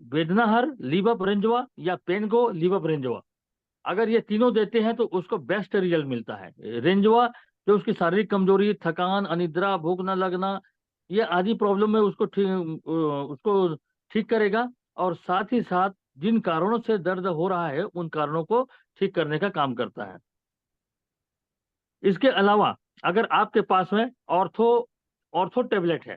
वेदनाहर लीवअप रेंजवा या पेनगो लीवअप रेंजवा, अगर ये तीनों देते हैं तो उसको बेस्ट रिजल्ट मिलता है। रेंजवा जो उसकी शारीरिक कमजोरी, थकान, अनिद्रा, भूख न लगना, ये आदि प्रॉब्लम है, उसको ठीक करेगा, और साथ ही साथ जिन कारणों से दर्द हो रहा है उन कारणों को ठीक करने का काम करता है। इसके अलावा अगर आपके पास में ऑर्थो ऑर्थो टेबलेट है,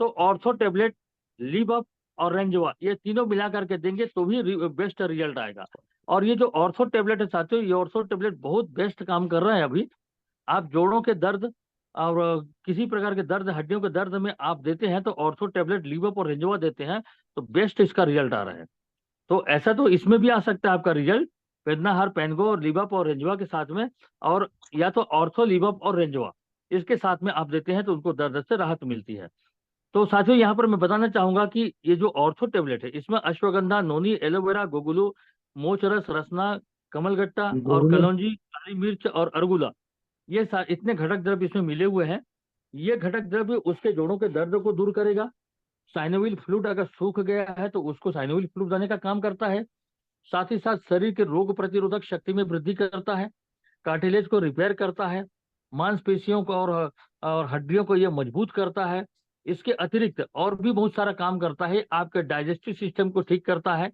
तो ऑर्थो टेबलेट, लीवअप और रेंजवा, ये तीनों मिला करके देंगे तो भी बेस्ट रिजल्ट आएगा। और ये जो ऑर्थो टेबलेट है साथियों, ये ऑर्थो टेबलेट बहुत बेस्ट काम कर रहा है अभी। आप जोड़ों के दर्द और किसी प्रकार के दर्द, हड्डियों के दर्द में आप देते हैं, तो ऑर्थो टेबलेट, लीवअप और रेंजवा देते हैं, तो बेस्ट इसका रिजल्ट आ रहा है। तो ऐसा तो इसमें भी आ सकता है आपका रिजल्ट, वेदनाहार, पेनगो और लीवअप और रेंजवा के साथ में, और या तो ऑर्थो, लीवअप और रेंजवा इसके साथ में आप देते हैं, तो उनको दर्द से राहत मिलती है। तो साथियों, यहाँ पर मैं बताना चाहूंगा कि ये जो ऑर्थो टेबलेट है, इसमें अश्वगंधा, नोनी, एलोवेरा, गोगुलू, मोचरस, रसना, कमलगट्टा और गोगुलो। कलौंजी, काली मिर्च और अरगुला, ये इतने घटक द्रव्य इसमें मिले हुए हैं। ये घटक द्रव्य उसके जोड़ों के दर्द को दूर करेगा, साइनोवियल फ्लूइड अगर सूख गया है तो उसको साइनोवियल फ्लूइड देने का काम करता है। साथ ही साथ शरीर के रोग प्रतिरोधक शक्ति में वृद्धि करता है, कार्टिलेज को रिपेयर करता है, मांसपेशियों को और हड्डियों को यह मजबूत करता है। इसके अतिरिक्त और भी बहुत सारा काम करता है, आपके डाइजेस्टिव सिस्टम को ठीक करता है।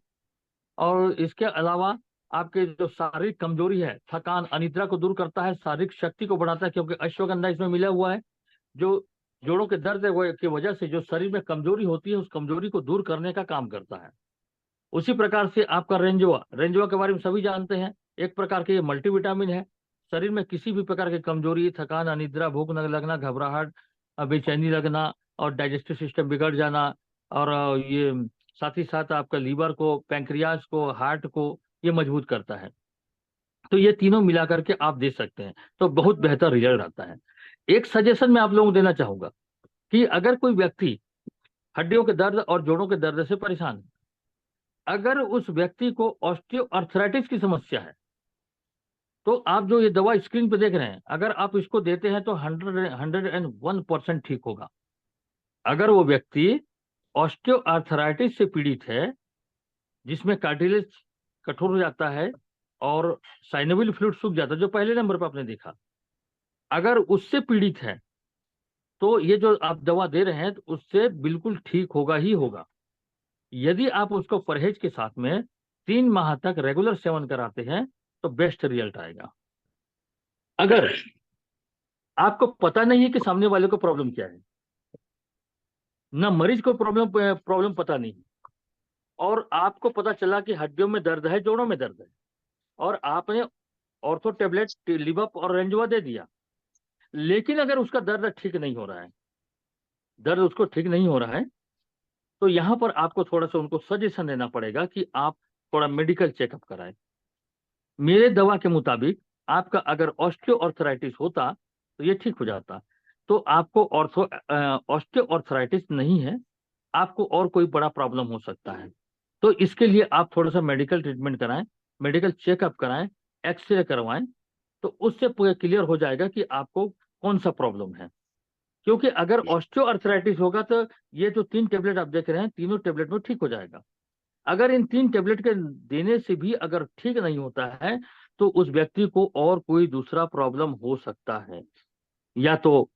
और इसके अलावा आपके जो शारीरिक कमजोरी है, थकान, अनिद्रा को दूर करता है, शारीरिक शक्ति को बढ़ाता है, क्योंकि अश्वगंधा इसमें मिला हुआ है। जो जोड़ों के दर्द की वजह से जो शरीर में कमजोरी होती है, उस कमजोरी को दूर करने का काम करता है। उसी प्रकार से आपका रेंजोआ, रेंजोआ के बारे में सभी जानते हैं, एक प्रकार के ये मल्टीविटामिन है। शरीर में किसी भी प्रकार की कमजोरी, थकान, अनिद्रा, भूख न लगना, घबराहट, बेचैनी लगना और डाइजेस्टिव सिस्टम बिगड़ जाना, और ये साथ ही साथ आपका लीवर को, पैंक्रियाज को, हार्ट को ये मजबूत करता है। तो ये तीनों मिला करके आप दे सकते हैं, तो बहुत बेहतर रिजल्ट आता है। एक सजेशन मैं आप लोगों को देना चाहूंगा कि अगर कोई व्यक्ति हड्डियों के दर्द और जोड़ों के दर्द से परेशान है, अगर उस व्यक्ति को ऑस्टियोआर्थराइटिस की समस्या है, तो आप जो ये दवा स्क्रीन पे देख रहे हैं, अगर आप इसको देते हैं तो 101% ठीक होगा। अगर वो व्यक्ति ऑस्टियोआर्थराइटिस से पीड़ित है, जिसमें कार्टिलेज कठोर हो जाता है और साइनोवियल फ्लूइड सूख जाता है, जो पहले नंबर पर आपने देखा, अगर उससे पीड़ित है तो ये जो आप दवा दे रहे हैं तो उससे बिल्कुल ठीक होगा ही होगा। यदि आप उसको परहेज के साथ में 3 माह तक रेगुलर सेवन कराते हैं तो बेस्ट रिजल्ट आएगा। अगर आपको पता नहीं है कि सामने वाले को प्रॉब्लम क्या है, ना मरीज को प्रॉब्लम प्रॉब्लम पता नहीं, और आपको पता चला कि हड्डियों में दर्द है, जोड़ों में दर्द है, और आपने ऑर्थो टेबलेट, लिवप और रेंजवा दे दिया, लेकिन अगर उसका दर्द ठीक नहीं हो रहा है, दर्द उसको ठीक नहीं हो रहा है, तो यहां पर आपको थोड़ा सा उनको सजेशन देना पड़ेगा कि आप थोड़ा मेडिकल चेकअप कराएं। मेरे दवा के मुताबिक आपका अगर ऑस्टियोआर्थराइटिस होता तो ये ठीक हो जाता। तो आपको ऑस्टियोआर्थराइटिस नहीं है, आपको और कोई बड़ा प्रॉब्लम हो सकता है। तो इसके लिए आप थोड़ा सा मेडिकल ट्रीटमेंट कराएं, मेडिकल चेकअप कराएं, एक्सरे करवाएं, तो उससे पूरा क्लियर हो जाएगा कि आपको कौन सा प्रॉब्लम है। क्योंकि अगर ऑस्टियोआर्थराइटिस होगा तो ये जो 3 टेबलेट आप देख रहे हैं, तीनों टेबलेट में ठीक हो जाएगा। अगर इन 3 टेबलेट के देने से भी अगर ठीक नहीं होता है, तो उस व्यक्ति को और कोई दूसरा प्रॉब्लम हो सकता है। या तो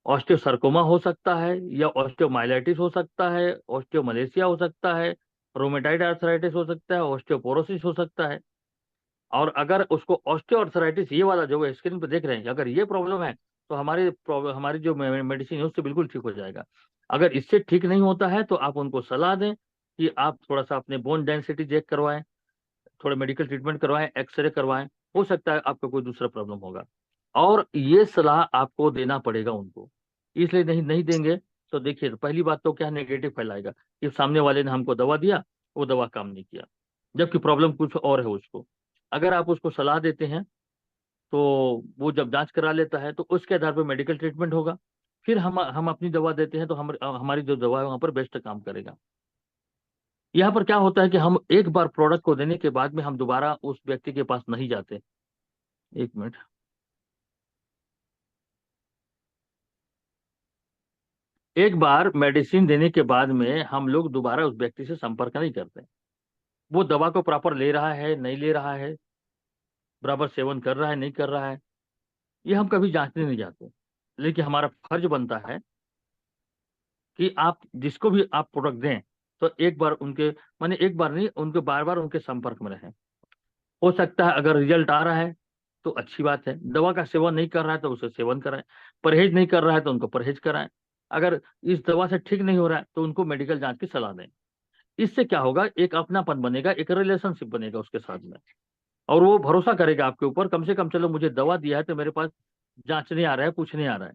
ऑस्टियोसarcoma हो सकता है, या ऑस्टियोमाइलाइटिस हो सकता है, ऑस्टियोमलेशिया हो सकता है, रोमेटाइड आर्थराइटिस हो सकता है, ऑस्टियोपोरोसिस हो सकता है। और अगर उसको ऑस्टियोआर्थराइटिस ये वाला जो स्क्रीन पे देख रहे हैं, अगर ये प्रॉब्लम है, तो हमारी जो मेडिसिन है उससे बिल्कुल ठीक हो जाएगा। अगर इससे ठीक नहीं होता है तो आप उनको सलाह दें कि आप थोड़ा सा अपने बोन डेंसिटी चेक करवाएं, थोड़ा मेडिकल ट्रीटमेंट करवाएं, एक्सरे करवाएं, हो सकता है आपको कोई दूसरा प्रॉब्लम होगा। और ये सलाह आपको देना पड़ेगा उनको, इसलिए नहीं नहीं देंगे तो देखिए, तो पहली बात तो क्या नेगेटिव फैलाएगा कि सामने वाले ने हमको दवा दिया, वो दवा काम नहीं किया, जबकि प्रॉब्लम कुछ और है उसको। अगर आप उसको सलाह देते हैं तो वो जब जांच करा लेता है तो उसके आधार पर मेडिकल ट्रीटमेंट होगा, फिर हम अपनी दवा देते हैं तो हमारी जो दवा है वहां पर बेस्ट काम करेगा। यहाँ पर क्या होता है कि हम एक बार प्रोडक्ट को देने के बाद में हम दोबारा उस व्यक्ति के पास नहीं जाते। एक मिनट, एक बार मेडिसिन देने के बाद में हम लोग दोबारा उस व्यक्ति से संपर्क नहीं करते। वो दवा को प्रॉपर ले रहा है, नहीं ले रहा है, बराबर सेवन कर रहा है, नहीं कर रहा है, ये हम कभी जांचने नहीं जाते। लेकिन हमारा फर्ज बनता है कि आप जिसको भी आप प्रोडक्ट दें तो एक बार उनके, माने एक बार नहीं, उनके बार बार उनके संपर्क में रहें। हो सकता है अगर रिजल्ट आ रहा है तो अच्छी बात है, दवा का सेवन नहीं कर रहा है तो उसे सेवन कराएं, परहेज नहीं कर रहा है तो उनको परहेज कराएं, अगर इस दवा से ठीक नहीं हो रहा है तो उनको मेडिकल जांच की सलाह दें। इससे क्या होगा, एक अपनापन बनेगा, एक रिलेशनशिप बनेगा उसके साथ में, और वो भरोसा करेगा आपके ऊपर, कम से कम चलो मुझे दवा दिया है तो मेरे पास जांचने आ रहा है, पूछने आ रहा है।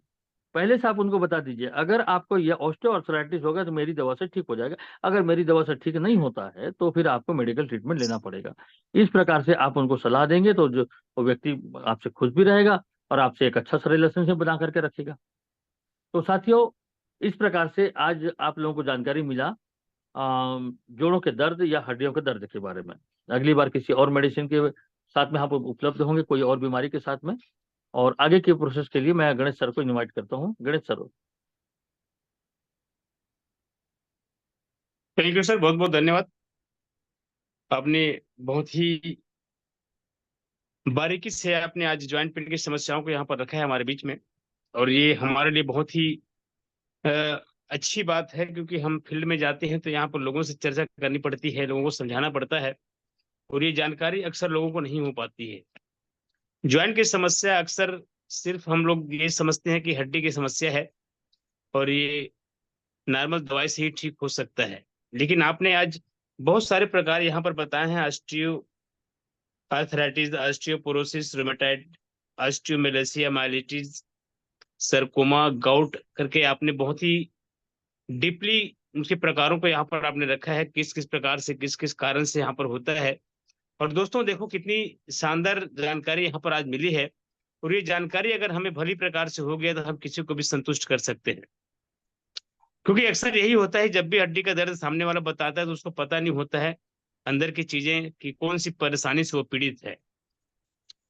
पहले से आप उनको बता दीजिए, अगर आपको ये ऑस्टियोआर्थराइटिस होगा तो मेरी दवा से ठीक हो जाएगा, अगर मेरी दवा से ठीक नहीं होता है तो फिर आपको मेडिकल ट्रीटमेंट लेना पड़ेगा। इस प्रकार से आप उनको सलाह देंगे तो जो वो व्यक्ति आपसे खुश भी रहेगा और आपसे एक अच्छा सा रिलेशनशिप बना करके रखेगा। तो साथियों, इस प्रकार से आज आप लोगों को जानकारी मिला जोड़ों के दर्द या हड्डियों के दर्द के बारे में। अगली बार किसी और मेडिसिन के साथ में आप उपलब्ध होंगे, कोई और बीमारी के साथ में। और आगे के प्रोसेस के लिए मैं गणेश सर को इनवाइट करता हूँ। Ganesh sir. Thank you sir, बहुत बहुत धन्यवाद। आपने बहुत ही बारीकी से आपने आज ज्वाइंट पेन की समस्याओं को यहाँ पर रखा है हमारे बीच में। और ये हमारे लिए बहुत ही अ, अच्छी बात है, क्योंकि हम फील्ड में जाते हैं तो यहाँ पर लोगों से चर्चा करनी पड़ती है, लोगों को समझाना पड़ता है, और ये जानकारी अक्सर लोगों को नहीं हो पाती है। ज्वाइंट की समस्या अक्सर सिर्फ हम लोग ये समझते हैं कि हड्डी की समस्या है, और ये नॉर्मल दवाई से ही ठीक हो सकता है। लेकिन आपने आज बहुत सारे प्रकार यहाँ पर बताए हैं: osteoarthritis, osteoporosis rheumatoid, osteomalacia, myelitis, sarcoma, gout करके आपने बहुत ही डीपली उनके प्रकारों को यहाँ पर आपने रखा है, किस किस प्रकार से, किस किस कारण से यहाँ पर होता है। और दोस्तों देखो, कितनी शानदार जानकारी यहाँ पर आज मिली है। और ये जानकारी अगर हमें भली प्रकार से हो गया तो हम किसी को भी संतुष्ट कर सकते हैं। क्योंकि अक्सर यही होता है, जब भी हड्डी का दर्द सामने वाला बताता है तो उसको पता नहीं होता है अंदर की चीजें कि कौन सी परेशानी से वो पीड़ित है।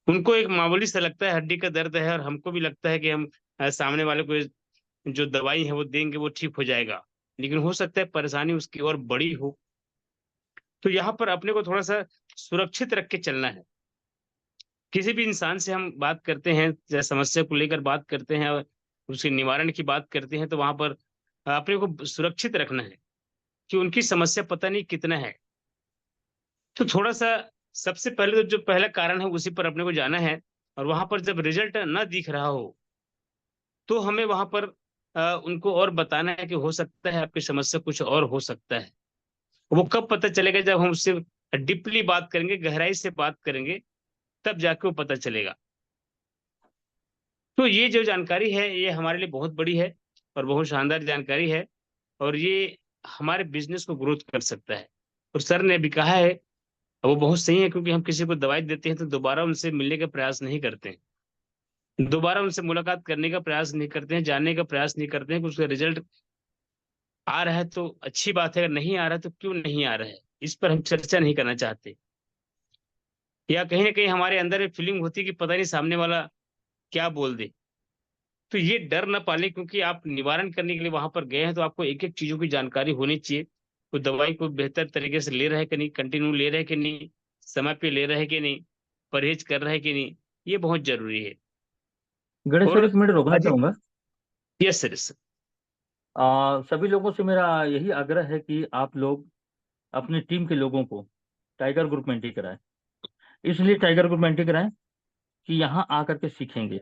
उनको एक मामूली सा लगता है हड्डी का दर्द है, और हमको भी लगता है कि हम सामने वाले को जो दवाई है वो देंगे, वो ठीक हो जाएगा। लेकिन हो सकता है परेशानी उसकी और बड़ी हो। तो यहाँ पर अपने को थोड़ा सा सुरक्षित रख के चलना है। किसी भी इंसान से हम बात करते हैं या समस्या को लेकर बात करते हैं और उसके निवारण की बात करते हैं, तो वहां पर अपने को सुरक्षित रखना है कि उनकी समस्या पता नहीं कितना है। तो थोड़ा सा सबसे पहले तो जो पहला कारण है उसी पर अपने को जाना है। और वहां पर जब रिजल्ट ना दिख रहा हो तो हमें वहां पर उनको और बताना है कि हो सकता है आपकी समस्या कुछ और हो सकता है। वो कब पता चलेगा? जब हम उससे डीपली बात करेंगे, गहराई से बात करेंगे, तब जाके वो पता चलेगा। तो ये जो जानकारी है ये हमारे लिए बहुत बड़ी है और बहुत शानदार जानकारी है। और ये हमारे बिजनेस को ग्रोथ कर सकता है। और सर ने भी कहा है, वो बहुत सही है, क्योंकि हम किसी को दवाई देते हैं तो दोबारा उनसे मिलने का प्रयास नहीं करते हैं, दोबारा उनसे मुलाकात करने का प्रयास नहीं करते हैं, जानने का प्रयास नहीं करते हैं कि उसका रिजल्ट आ रहा है तो अच्छी बात है, अगर नहीं आ रहा है तो क्यों नहीं आ रहा है, इस पर हम चर्चा नहीं करना चाहते। या कहीं ना कहीं हमारे अंदर एक फीलिंग होती है कि पता नहीं सामने वाला क्या बोल दे। तो ये डर ना पाले, क्योंकि आप निवारण करने के लिए वहां पर गए हैं तो आपको एक एक चीजों की जानकारी होनी चाहिए। कोई दवाई को बेहतर तरीके से ले रहा है कि नहीं, कंटिन्यू ले रहा है कि नहीं, समय पे ले रहा है कि नहीं, परहेज कर रहा है कि नहीं, ये बहुत जरूरी है। गणेश और सर, एक मिनट रोकना अजीत, चाहूंगा। Yes sir, yes sir. सभी लोगों से मेरा यही आग्रह है कि आप लोग अपनी टीम के लोगों को टाइगर ग्रुप में एंट्री कराएं। इसलिए टाइगर ग्रुप में एंट्री कराएं कि यहाँ आकर के सीखेंगे।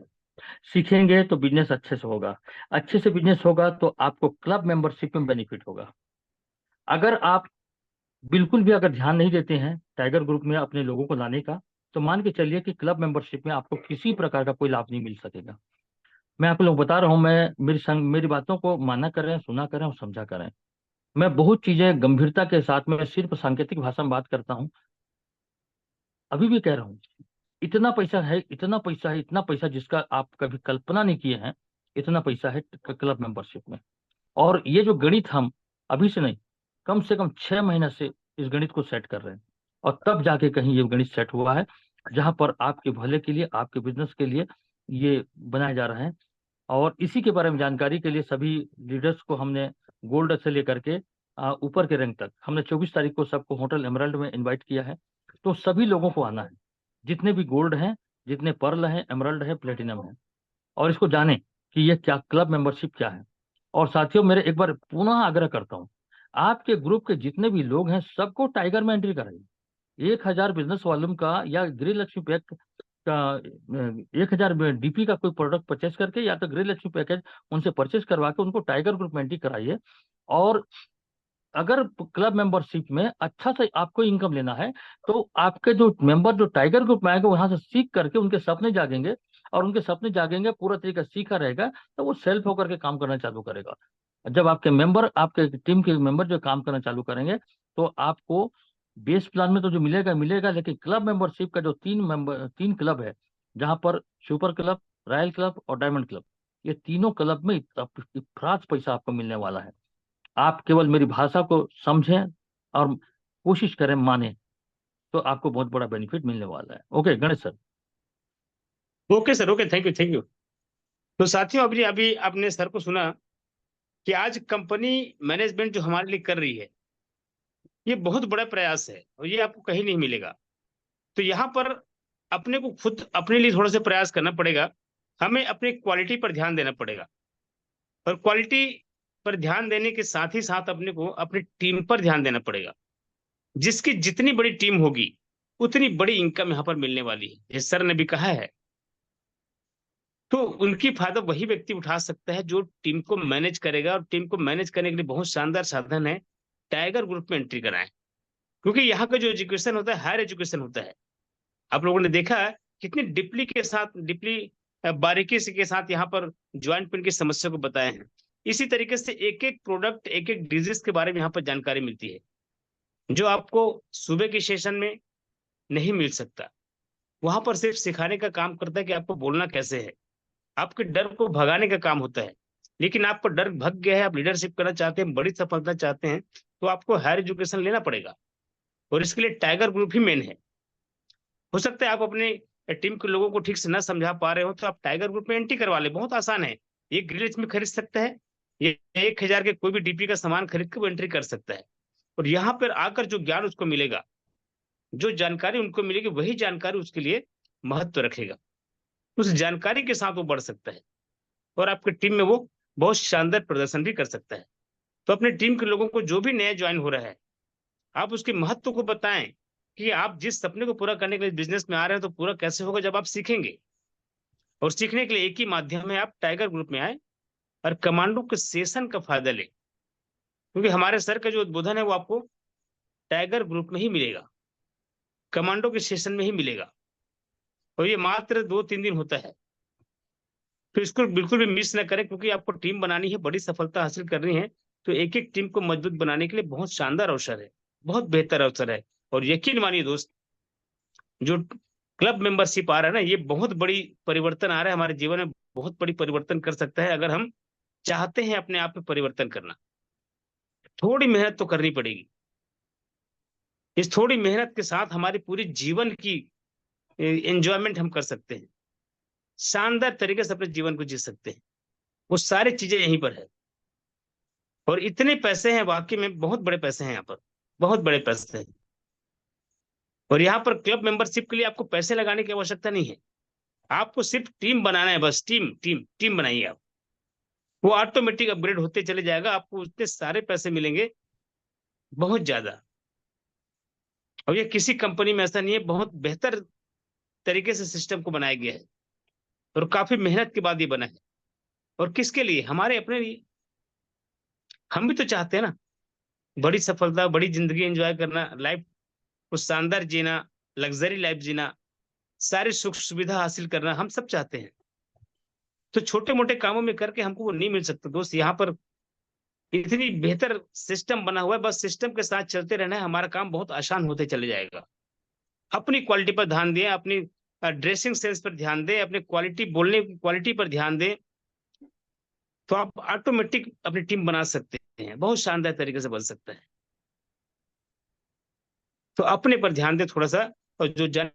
सीखेंगे तो बिजनेस अच्छे से होगा। अच्छे से बिजनेस होगा तो आपको क्लब मेंबरशिप में बेनिफिट होगा। अगर आप बिल्कुल भी अगर ध्यान नहीं देते हैं टाइगर ग्रुप में अपने लोगों को लाने का, तो मान के चलिए कि क्लब मेंबरशिप में आपको किसी प्रकार का कोई लाभ नहीं मिल सकेगा। मैं आप लोग बता रहा हूँ, मैं मेरी संग मेरी बातों को माना करें, सुना करें और समझा करें। मैं बहुत चीजें गंभीरता के साथ में सिर्फ सांकेतिक भाषा में बात करता हूँ। अभी भी कह रहा हूँ, इतना पैसा है, इतना पैसा है, इतना पैसा जिसका आप कभी कल्पना नहीं किए हैं, इतना पैसा है क्लब मेंबरशिप में। और ये जो गणित हम अभी से नहीं, कम से कम 6 महीने से इस गणित को सेट कर रहे हैं, और तब जाके कहीं ये गणित सेट हुआ है जहां पर आपके भले के लिए, आपके बिजनेस के लिए ये बनाया जा रहा है। और इसी के बारे में जानकारी के लिए सभी लीडर्स को हमने गोल्ड से लेकर के ऊपर के रैंक तक हमने 24 तारीख को सबको होटल एमराल्ड में इनवाइट किया है। तो सभी लोगों को आना है, जितने भी गोल्ड हैं, जितने पर्ल हैं, एमराल्ड है, प्लेटिनम है, और इसको जाने कि ये क्या क्लब मेंबरशिप क्या है। और साथियों, मेरे एक बार पुनः आग्रह करता हूँ, आपके ग्रुप के जितने भी लोग हैं सबको टाइगर में एंट्री कराइए। 1,000 बिजनेस वॉल्यूम का या गृह लक्ष्मी पैक का 1,000 डीपी का कोई प्रोडक्ट परचेस करके, या तो गृह लक्ष्मी पैकेज उनसे परचेस करवा के उनको टाइगर ग्रुप में एंट्री कराइए। और अगर क्लब मेंबरशिप में अच्छा से आपको इनकम लेना है, तो आपके जो मेंबर जो टाइगर ग्रुप में आएंगे वहां से सीख करके उनके सपने जागेंगे, और उनके सपने जागेंगे, पूरा तरीका सीखा रहेगा, तो वो सेल्फ होकर के काम करना चालू करेगा। जब आपके मेंबर, आपके टीम के मेंबर जो काम करना चालू करेंगे, तो आपको बेस प्लान में तो जो मिलेगा मिलेगा, लेकिन क्लब मेंबरशिप का जो 3 क्लब है, जहां पर सुपर क्लब, रॉयल क्लब और डायमंड क्लब, ये तीनों क्लब में इफरात पैसा आपको मिलने वाला है। आप केवल मेरी भाषा को समझें और कोशिश करें माने, तो आपको बहुत बड़ा बेनिफिट मिलने वाला है। Okay Ganesh sir. Okay sir, okay, thank you, thank you. तो साथियों, अभी अभी आपने सर को सुना कि आज कंपनी मैनेजमेंट जो हमारे लिए कर रही है, ये बहुत बड़ा प्रयास है और ये आपको कहीं नहीं मिलेगा। तो यहाँ पर अपने को खुद अपने लिए थोड़ा सा प्रयास करना पड़ेगा। हमें अपनी क्वालिटी पर ध्यान देना पड़ेगा, और क्वालिटी पर ध्यान देने के साथ ही साथ अपने को अपनी टीम पर ध्यान देना पड़ेगा। जिसकी जितनी बड़ी टीम होगी उतनी बड़ी इनकम यहाँ पर मिलने वाली है, ये सर ने भी कहा है। तो उनकी फायदा वही व्यक्ति उठा सकता है जो टीम को मैनेज करेगा, और टीम को मैनेज करने के लिए बहुत शानदार साधन है, टाइगर ग्रुप में एंट्री कराएं। क्योंकि यहाँ का जो एजुकेशन होता है हायर एजुकेशन होता है। आप लोगों ने देखा है कितनी डीपली बारीकी से के साथ यहाँ पर ज्वाइंट पेन की समस्या को बताए हैं। इसी तरीके से एक एक प्रोडक्ट, एक एक डिजीज के बारे में यहाँ पर जानकारी मिलती है, जो आपको सुबह के सेशन में नहीं मिल सकता। वहां पर सिर्फ सिखाने का काम करता है कि आपको बोलना कैसे है, आपके डर को भगाने का काम होता है। लेकिन आपको डर भग गया है, आप लीडरशिप करना चाहते हैं, बड़ी सफलता चाहते हैं, तो आपको हायर एजुकेशन लेना पड़ेगा, और इसके लिए टाइगर ग्रुप ही मेन है। हो सकता है आप अपने टीम के लोगों को ठीक से ना समझा पा रहे हो, तो आप टाइगर ग्रुप में एंट्री करवा ले, बहुत आसान है। ये ग्रिल्स में खरीद सकता है, ये 1,000 के कोई भी डीपी का सामान खरीद के वो एंट्री कर सकता है। और यहाँ पर आकर जो ज्ञान उसको मिलेगा, जो जानकारी उनको मिलेगी, वही जानकारी उसके लिए महत्व रखेगा। उस जानकारी के साथ वो बढ़ सकता है, और आपकी टीम में वो बहुत शानदार प्रदर्शन भी कर सकता है। तो अपनी टीम के लोगों को, जो भी नया ज्वाइन हो रहा है, आप उसके महत्व को बताएं कि आप जिस सपने को पूरा करने के लिए बिजनेस में आ रहे हैं, तो पूरा कैसे होगा जब आप सीखेंगे। और सीखने के लिए एक ही माध्यम है, आप टाइगर ग्रुप में आए और कमांडो के सेशन का फायदा लें। क्योंकि हमारे सर का जो उद्बोधन है वो आपको टाइगर ग्रुप में ही मिलेगा, कमांडो के सेशन में ही मिलेगा, और ये मात्र 2-3 दिन होता है। तो इसको बिल्कुल भी मिस ना करें, क्योंकि आपको टीम बनानी है, बड़ी सफलता हासिल करनी है। तो एक एक टीम को मजबूत बनाने के लिए बहुत शानदार अवसर है, बहुत बेहतर अवसर है। और यकीन मानिए दोस्त, जो क्लब मेंबरशिप आ रहा है ना, ये बहुत बड़ी परिवर्तन आ रहा है हमारे जीवन में, बहुत बड़ी परिवर्तन कर सकता है अगर हम चाहते हैं अपने आप में परिवर्तन करना। थोड़ी मेहनत तो करनी पड़ेगी। इस थोड़ी मेहनत के साथ हमारी पूरी जीवन की एंजॉयमेंट हम कर सकते हैं, शानदार तरीके से अपने जीवन को जी सकते हैं। वो सारी चीजें यहीं पर है। और इतने पैसे हैं, वाकई में बहुत बड़े पैसे हैं यहाँ पर, बहुत बड़े पैसे हैं। और यहाँ पर क्लब मेंबरशिप के लिए आपको पैसे लगाने की आवश्यकता नहीं है, आपको सिर्फ टीम बनाना है, बस टीम टीम टीम बनाइए आप। वो ऑटोमेटिक अपग्रेड होते चले जाएगा, आपको उतने सारे पैसे मिलेंगे, बहुत ज्यादा। और ये किसी कंपनी में ऐसा नहीं है, बहुत बेहतर तरीके से सिस्टम को बनाया गया है, और काफी मेहनत के बाद ये बना है। और किसके लिए? हमारे अपने लिए। हम भी तो चाहते हैं ना, बड़ी सफलता, बड़ी जिंदगी एंजॉय करना, लाइफ को शानदार जीना, लग्जरी लाइफ जीना, सारी सुख सुविधा हासिल करना, हम सब चाहते हैं। तो छोटे मोटे कामों में करके हमको वो नहीं मिल सकता दोस्त। यहाँ पर इतनी बेहतर सिस्टम बना हुआ है, बस सिस्टम के साथ चलते रहना है, हमारा काम बहुत आसान होते चले जाएगा। अपनी क्वालिटी पर ध्यान दें, अपनी ड्रेसिंग सेंस पर ध्यान दें, अपनी क्वालिटी, बोलने की क्वालिटी पर ध्यान दें, तो आप ऑटोमेटिक अपनी टीम बना सकते हैं, बहुत शानदार तरीके से बन सकता है। तो अपने पर ध्यान दें थोड़ा सा, और जो